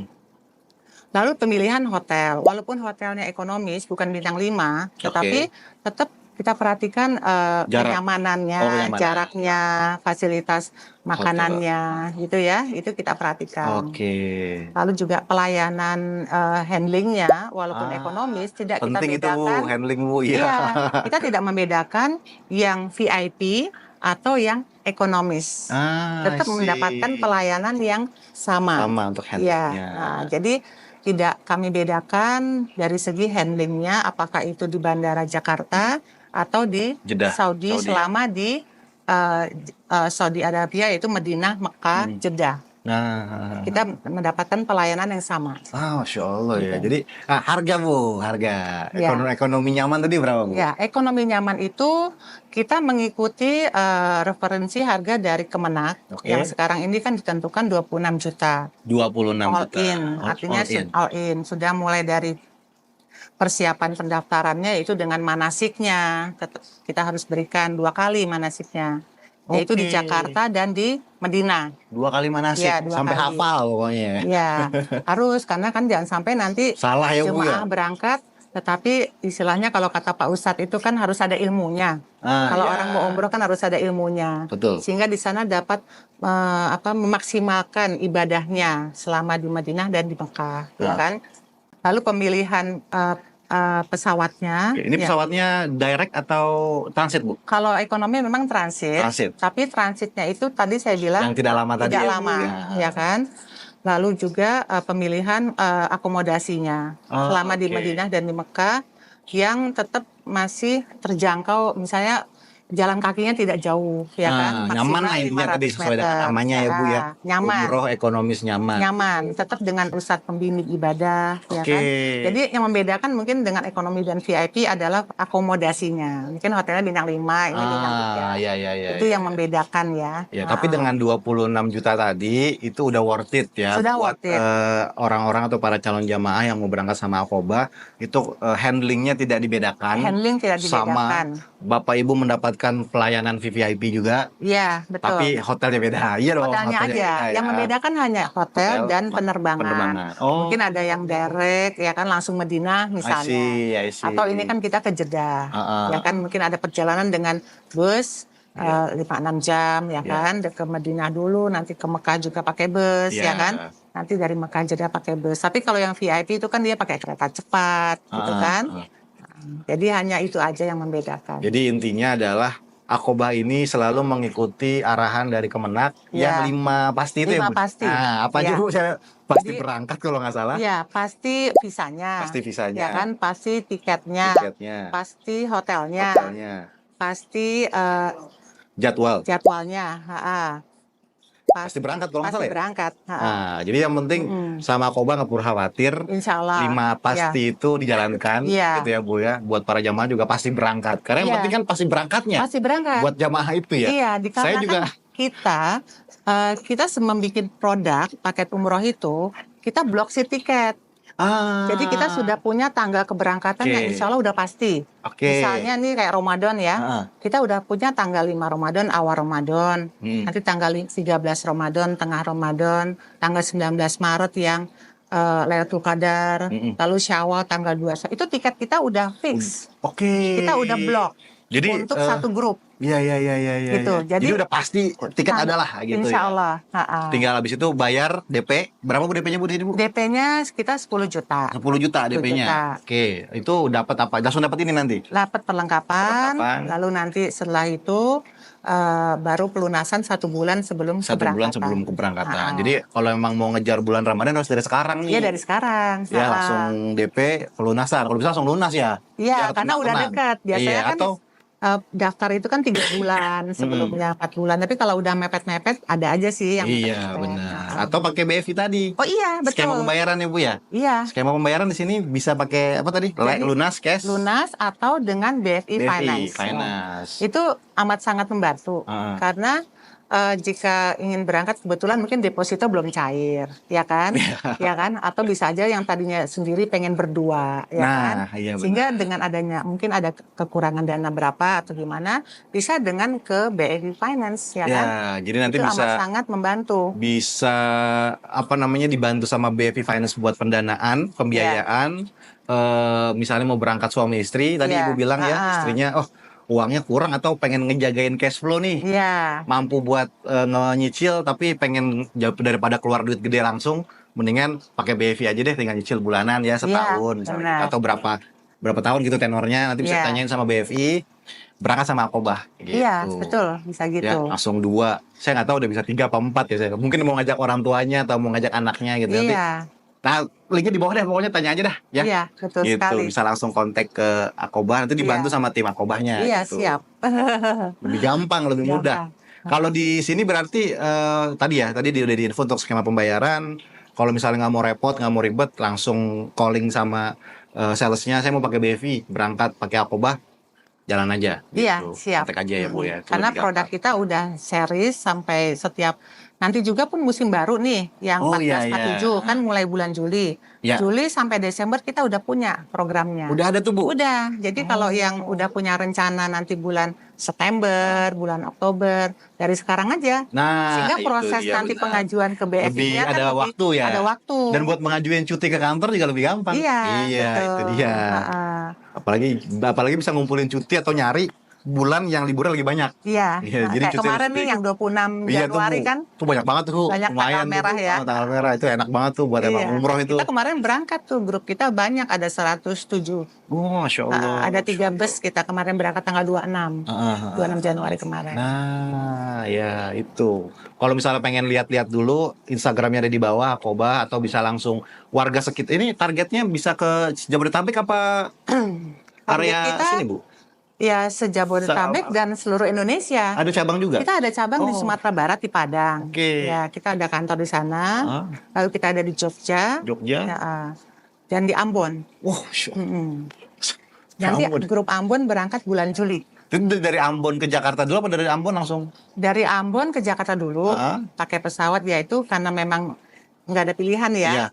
Lalu pemilihan hotel, walaupun hotelnya ekonomis, bukan bintang 5, tetapi tetap kita perhatikan kenyamanannya, jaraknya, fasilitas makanannya, gitu ya, itu kita perhatikan. Lalu juga pelayanan handlingnya, walaupun ekonomis, tidak kita bedakan. Penting itu handling Bu, kita tidak membedakan yang VIP atau yang ekonomis, tetap mendapatkan pelayanan yang sama. Sama untuk handlingnya. Jadi tidak kami bedakan dari segi handlingnya, apakah itu di Bandara Jakarta atau di Saudi selama di Saudi Arabia, yaitu Madinah, Mekah, Jeddah. Nah, kita mendapatkan pelayanan yang sama. Masya Allah ya. Gitu. Jadi harga Bu, harga Ya. ekonomi nyaman tadi berapa Bu? Ya, ekonomi nyaman itu kita mengikuti referensi harga dari Kemenak yang sekarang ini kan ditentukan 26 juta. 26 All juta. in, artinya all in. Sudah mulai dari persiapan pendaftarannya itu dengan manasiknya. Kita harus berikan 2 kali manasiknya. Yaitu di Jakarta dan di Medina. 2 kali manasik, Ya, 2 sampai kali. hafal pokoknya. Ya, harus karena kan jangan sampai nanti Salah ya Bu ya. jemaah berangkat, tetapi istilahnya kalau kata Pak Ustadz itu kan harus ada ilmunya. Kalau orang mau umroh kan harus ada ilmunya. Betul. Sehingga di sana dapat memaksimalkan ibadahnya selama di Madinah dan di Mekah, ya kan? Lalu pemilihan pesawatnya. Ini pesawatnya direct atau transit Bu? Kalau ekonomi memang transit. Tapi transitnya itu tadi saya bilang yang tidak lama tadi. Tidak lama, ya kan? Lalu juga pemilihan akomodasinya selama di Madinah dan di Mekah yang tetap masih terjangkau, misalnya jalan kakinya tidak jauh, ya kan? Nyaman lah intinya tadi sesuai dengan namanya ya Bu ya. Nyaman. Umroh ekonomis nyaman. Nyaman, tetap dengan ustadz pembimbing ibadah, ya kan? Jadi yang membedakan mungkin dengan ekonomi dan VIP adalah akomodasinya. Mungkin hotelnya bintang 5, ini bintang 3. Ya. Itu yang membedakan ya. Ya, tapi dengan 26 juta tadi itu udah worth it ya. Sudah buat worth it. orang-orang atau para calon jamaah yang mau berangkat sama Aqobah itu handlingnya tidak dibedakan. Handling tidak dibedakan. Sama Bapak Ibu mendapatkan pelayanan VVIP juga. Iya, betul. Tapi hotelnya beda. Iya dong. Hotelnya aja. Yang membedakan hanya hotel dan penerbangan. Mungkin ada yang direct, ya kan langsung Madinah misalnya. I see. Atau ini kan kita ke Jeddah. Ya kan mungkin ada perjalanan dengan bus 5-6 jam, ya kan, ke Madinah dulu, nanti ke Mekah juga pakai bus, ya kan. Nanti dari Mekah Jeddah pakai bus. Tapi kalau yang VIP itu kan dia pakai kereta cepat, gitu kan. Jadi hanya itu aja yang membedakan. Jadi intinya adalah Aqobah ini selalu mengikuti arahan dari Kemenak yang 5 pasti itu 5 ya Bu? pasti. Apa aja Bu? Saya pasti berangkat kalau nggak salah. Iya, pasti visanya. Ya kan, pasti tiketnya. Pasti hotelnya. Pasti jadwalnya. Pasti berangkat kalau nggak salah ya? Berangkat. Jadi yang penting sama Aqobah nggak perlu khawatir. Insya Allah. 5 pasti itu dijalankan, gitu ya Bu ya. Buat para jamaah juga pasti berangkat. Karena yang penting kan pasti berangkatnya. Pasti berangkat. Buat jamaah itu ya. Iya, Saya juga kita membuat produk paket umroh itu kita blok si tiket. Jadi kita sudah punya tanggal keberangkatan yang insya Allah udah pasti. Misalnya nih kayak Ramadan ya, kita udah punya tanggal 5 Ramadan, awal Ramadan, nanti tanggal 13 Ramadan, tengah Ramadan, tanggal 19 Maret yang Lailatul Qadar, lalu Syawal tanggal 2. Itu tiket kita udah fix. Kita udah blok. Jadi untuk satu grup. Iya. Gitu. Jadi udah pasti tiket adalah gitu. Insya Allah. Tinggal habis itu bayar DP. Berapa Bu DP-nya Bu di sini Bu? DP-nya sekitar 10 juta. 10 juta DP-nya. Oke, itu dapat apa? Langsung dapat ini nanti. Dapat perlengkapan. Lalu nanti setelah itu baru pelunasan 1 bulan sebelum keberangkatan. 1 bulan sebelum keberangkatan. Jadi kalau memang mau ngejar bulan Ramadan harus dari sekarang nih. Iya, dari sekarang. Ya, langsung DP pelunasan. Kalau bisa langsung lunas ya. Iya, karena udah dekat. Biasanya kan daftar itu kan 3 bulan sebelumnya, 4 bulan. Tapi kalau udah mepet-mepet ada aja sih yang benar. Atau pakai BFI tadi. Oh iya, betul. Skema pembayaran ya Bu ya. Iya. Skema pembayaran di sini bisa pakai apa tadi? Lunas, cash. Lunas atau dengan BFI Finance. Itu amat sangat membantu karena jika ingin berangkat kebetulan mungkin deposito belum cair, ya kan? Ya kan? Atau bisa aja yang tadinya sendiri pengen berdua, ya kan? Iya, sehingga dengan adanya mungkin ada kekurangan dana berapa atau gimana, bisa dengan ke BFI Finance, ya kan? Jadi nanti itu bisa amat sangat membantu. Bisa dibantu sama BFI Finance buat pendanaan, pembiayaan. Misalnya mau berangkat suami istri, tadi Ibu bilang ya, istrinya uangnya kurang atau pengen ngejagain cash flow nih, mampu buat nyicil tapi pengen daripada keluar duit gede langsung, mendingan pakai BFI aja deh, tinggal nyicil bulanan ya setahun misalnya, atau berapa tahun gitu tenornya, nanti bisa tanyain sama BFI, berangkat sama Aqobah gitu. Iya, betul, bisa gitu. Ya, langsung 2, saya nggak tahu udah bisa 3 apa 4 ya, saya mungkin mau ngajak orang tuanya atau mau ngajak anaknya gitu. Iya. Nah, linknya di bawah deh, pokoknya tanya aja dah ya. Iya, betul gitu, sekali. bisa langsung kontak ke Aqobah, nanti dibantu sama tim Aqobahnya. Iya, gitu. siap. Lebih gampang, lebih mudah. Kalau di sini berarti tadi udah diinfo untuk skema pembayaran. Kalau misalnya nggak mau repot, nggak mau ribet, langsung calling sama salesnya. Saya mau pakai BV, berangkat pakai Aqobah, jalan aja. Iya, Gitu. siap. Kontak aja ya Bu ya. Itu Karena lebih produk gampang. kita udah series sampai setiap nanti juga pun musim baru nih yang Oh iya 14 47 kan mulai bulan Juli. Ya. Juli sampai Desember kita udah punya programnya. Udah ada tuh Bu. Udah. Jadi kalau yang udah punya rencana nanti bulan September, bulan Oktober, dari sekarang aja. Nah, Sehingga itu proses dia, nanti benar. pengajuan ke BFI Lebih kan ada waktu ya. Ada waktu. Dan buat mengajuin cuti ke kantor juga lebih gampang. Iya, Iya, betul. itu dia. Apalagi bisa ngumpulin cuti atau nyari bulan yang liburnya lagi banyak. Iya. Iya, Nah, jadi kayak cuti kemarin harus nih yang 26 Iya tuh Januari Bu. kan Tuh banyak banget tuh. banyak tanggal Lumayan tuh, merah Bu. ya. Tanggal merah itu enak banget tuh buat emang Iya. umroh itu. Kita kemarin berangkat tuh, grup kita banyak, ada 107. Oh, Masya Allah. Ada 3 bus kita kemarin berangkat tanggal 26. 26 Januari kemarin. Nah, ya itu. Kalau misalnya pengen lihat-lihat dulu, Instagramnya ada di bawah, Aqobah, atau bisa langsung warga sekitar. Ini targetnya bisa ke Jabodetabek apa area kita sini, Bu? ya sejabodetabek dan seluruh Indonesia. Ada cabang juga? Kita ada cabang di Oh. Sumatera Barat di Padang. Oke. Ya, kita ada kantor di sana. Lalu kita ada di Jogja. Jogja. Ya, dan di Ambon. Wah, Nanti Ambon. grup Ambon berangkat bulan Juli. Itu dari Ambon ke Jakarta dulu apa dari Ambon langsung? Dari Ambon ke Jakarta dulu, pakai pesawat ya itu karena memang nggak ada pilihan ya. Iya.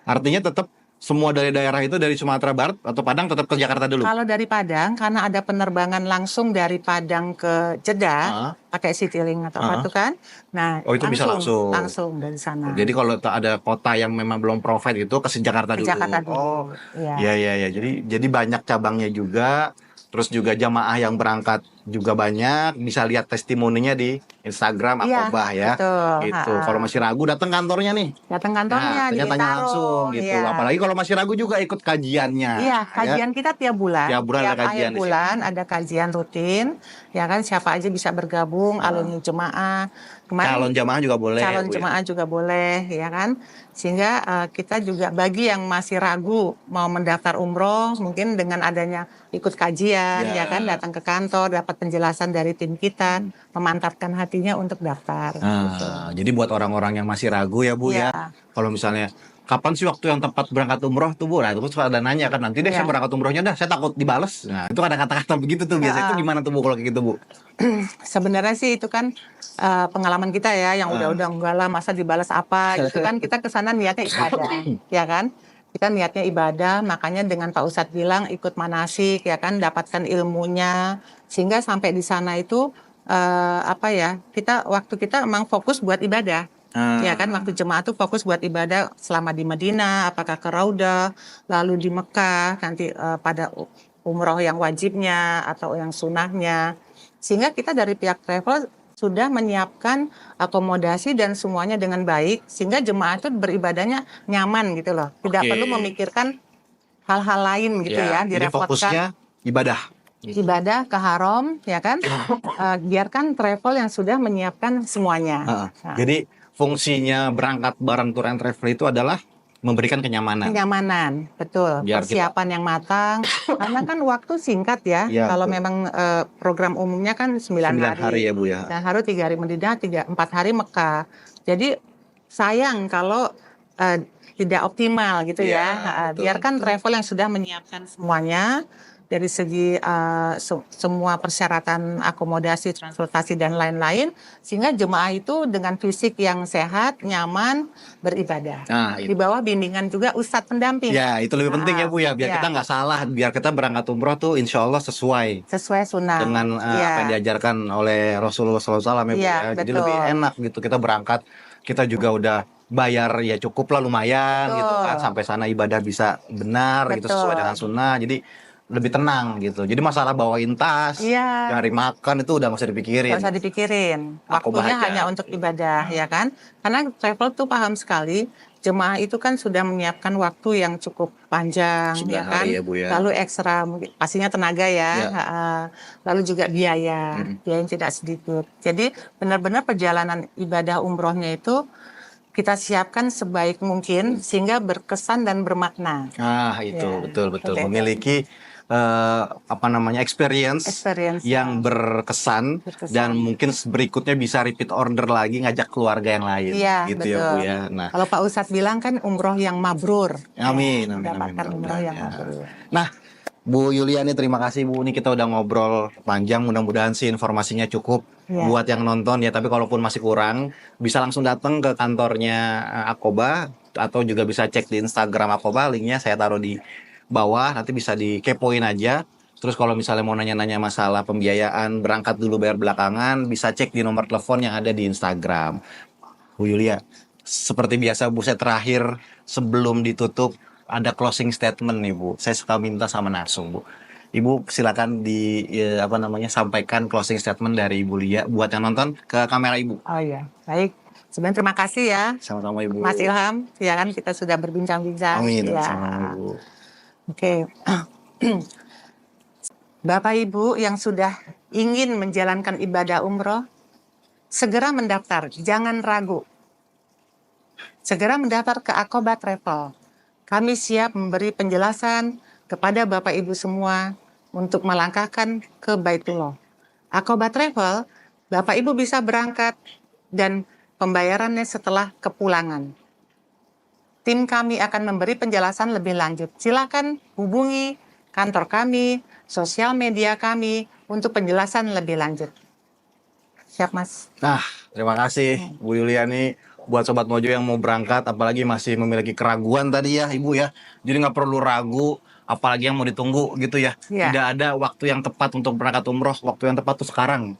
Artinya tetap semua dari daerah itu dari Sumatera Barat atau Padang tetap ke Jakarta dulu? Kalau dari Padang, karena ada penerbangan langsung dari Padang ke Jeddah, pakai Citylink atau apa itu kan. Nah, Oh, itu bisa langsung. Langsung dari sana. Jadi kalau ada kota yang memang belum provide itu ke Jakarta Ke dulu. Jakarta dulu. Oh, Iya. iya. Jadi banyak cabangnya juga. Terus juga jamaah yang berangkat juga banyak. Bisa lihat testimoninya di Instagram Iya, Aqobah ya. betul. Gitu. Kalau masih ragu datang kantornya nih. Datang kantornya, Nah, tanya Bintaro. langsung gitu. Iya. Apalagi kalau masih ragu juga ikut kajiannya. Iya, ya. kajian kita tiap bulan. Tiap bulan ada kajian akhir di bulan ada kajian rutin. Ya kan, siapa aja bisa bergabung, alumni jemaah. Calon jamaah juga boleh. Calon Bu, ya. jemaah juga boleh, ya kan. Sehingga kita juga bagi yang masih ragu mau mendaftar umroh, mungkin dengan adanya ikut kajian, ya kan, datang ke kantor, dapat penjelasan dari tim kita, memantapkan hatinya untuk daftar. Gitu. Jadi buat orang-orang yang masih ragu ya Bu Iya. ya. Kalau misalnya kapan sih waktu yang tepat berangkat umroh tuh Bu? Nah itu suka ada nanya kan nanti deh saya berangkat umrohnya dah saya takut dibales. Nah itu ada kata-kata begitu tuh biasa itu gimana tuh Bu kalau kayak gitu Bu? Sebenarnya sih itu kan pengalaman kita ya yang udah enggak lah masa dibalas apa gitu kan, kita kesana niatnya ibadah ya kan, kita niatnya ibadah, makanya dengan Pak Ustadz bilang ikut manasik ya kan, dapatkan ilmunya sehingga sampai di sana itu waktu kita emang fokus buat ibadah. Ya kan, waktu jemaah tuh fokus buat ibadah selama di Madinah, apakah ke Raudah, lalu di Mekah, nanti pada umroh yang wajibnya atau yang sunahnya. Sehingga kita dari pihak travel sudah menyiapkan akomodasi dan semuanya dengan baik, sehingga jemaah itu beribadahnya nyaman gitu loh. Tidak perlu memikirkan hal-hal lain gitu ya, Jadi fokusnya ibadah. Ibadah ke haram, ya kan? Biarkan travel yang sudah menyiapkan semuanya. Jadi fungsinya berangkat bareng tour and travel itu adalah memberikan kenyamanan. Kenyamanan, betul. Biar Persiapan yang matang. Karena kan waktu singkat ya. Iya, Kalau betul. memang program umumnya kan 9 hari ya Bu ya. Dan harus 3 hari Madinah, 4 hari Mekah. Jadi sayang kalau tidak optimal gitu ya. Biarkan travel yang sudah menyiapkan semuanya dari segi semua persyaratan akomodasi, transportasi dan lain-lain, sehingga jemaah itu dengan fisik yang sehat, nyaman, beribadah. Nah, Di bawah bimbingan juga ustadz pendamping. Ya itu lebih penting ya Bu ya, biar kita nggak salah, biar kita berangkat umroh tuh insya Allah sesuai sunnah dengan apa yang diajarkan oleh Rasulullah SAW ya Bu ya. Jadi betul. lebih enak gitu kita berangkat, kita juga udah bayar ya cukup lah lumayan gitu kan, sampai sana ibadah bisa benar gitu sesuai dengan sunnah, jadi lebih tenang gitu. Jadi masalah bawain tas, cari makan itu udah nggak usah dipikirin. Nggak usah dipikirin. Waktunya hanya untuk ibadah, ya kan? Karena travel tuh paham sekali, jemaah itu kan sudah menyiapkan waktu yang cukup panjang, ya kan? Ya, Bu, ya. Lalu ekstra, pastinya tenaga ya. Lalu juga biaya yang tidak sedikit. Jadi benar-benar perjalanan ibadah umrohnya itu kita siapkan sebaik mungkin sehingga berkesan dan bermakna. Itu betul. Memiliki experience yang berkesan dan mungkin berikutnya bisa repeat order lagi, ngajak keluarga yang lain. Iya, gitu betul. ya Bu ya. Nah, kalau Pak Ustadz bilang kan umroh yang mabrur. Amin, amin, Mendapatkan amin. umroh yang mabrur. Nah, Bu Yuliani, terima kasih Bu. Ini kita udah ngobrol panjang, mudah-mudahan sih informasinya cukup buat yang nonton ya. Tapi kalaupun masih kurang, bisa langsung datang ke kantornya Aqobah, atau juga bisa cek di Instagram Aqobah, linknya saya taruh di bawah, nanti bisa dikepoin aja. Terus kalau misalnya mau nanya-nanya masalah pembiayaan, berangkat dulu bayar belakangan, bisa cek di nomor telepon yang ada di Instagram. Bu Yulia, seperti biasa Bu, saya terakhir sebelum ditutup ada closing statement nih Bu. Saya suka minta sama Narsum Bu. Ibu silakan sampaikan closing statement dari Ibu Lia buat yang nonton ke kamera Ibu. Oh iya, baik. Sebenarnya terima kasih ya. Sama-sama Ibu. Mas Ilham, ya kan kita sudah berbincang-bincang. Amin. Ya. Sama Ibu. Oke. Bapak Ibu yang sudah ingin menjalankan ibadah umroh, segera mendaftar, jangan ragu. Segera mendaftar ke Aqobah Travel. Kami siap memberi penjelasan kepada Bapak Ibu semua untuk melangkahkan ke Baitullah. Aqobah Travel, Bapak Ibu bisa berangkat dan pembayarannya setelah kepulangan. Tim kami akan memberi penjelasan lebih lanjut. Silakan hubungi kantor kami, sosial media kami untuk penjelasan lebih lanjut. Siap, Mas. Nah, terima kasih Bu Yuliani. Buat Sobat Mojo yang mau berangkat, apalagi masih memiliki keraguan tadi ya Ibu ya. Jadi nggak perlu ragu, apalagi yang mau ditunggu gitu ya. Tidak ada waktu yang tepat untuk berangkat umroh, waktu yang tepat tuh sekarang.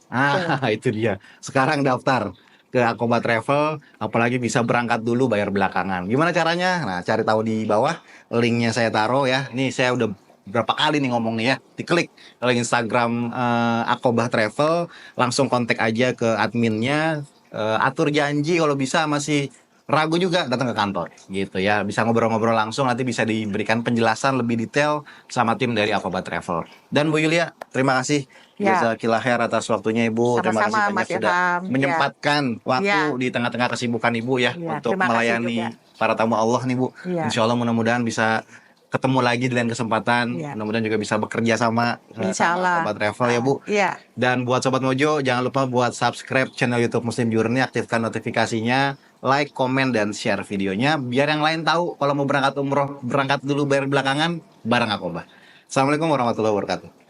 Itu dia. Sekarang daftar ke Aqobah Travel, apalagi bisa berangkat dulu bayar belakangan. Gimana caranya? Nah, cari tahu di bawah, linknya saya taruh ya. Nih saya udah berapa kali nih ngomong nih ya, diklik link Instagram Aqobah Travel, langsung kontak aja ke adminnya, atur janji, kalau bisa masih ragu juga datang ke kantor gitu ya, bisa ngobrol-ngobrol langsung, nanti bisa diberikan penjelasan lebih detail sama tim dari Aqobah Travel. Dan Bu Yulia, terima kasih Jazakallah khair atas waktunya Ibu. Sama-sama, terima kasih banyak Mas sudah Ilham. menyempatkan waktu di tengah-tengah kesibukan Ibu ya, untuk melayani para tamu Allah nih Bu. Insya Allah mudah-mudahan bisa ketemu lagi di lain kesempatan. Mudah-mudahan juga bisa bekerja sama Aqobah Travel ya Bu. Dan buat Sobat Mojo, jangan lupa buat subscribe channel YouTube Muslim Journey, aktifkan notifikasinya, like, komen, dan share videonya biar yang lain tahu kalau mau berangkat umroh, berangkat dulu bayar belakangan bareng Aqobah. Assalamualaikum warahmatullahi wabarakatuh.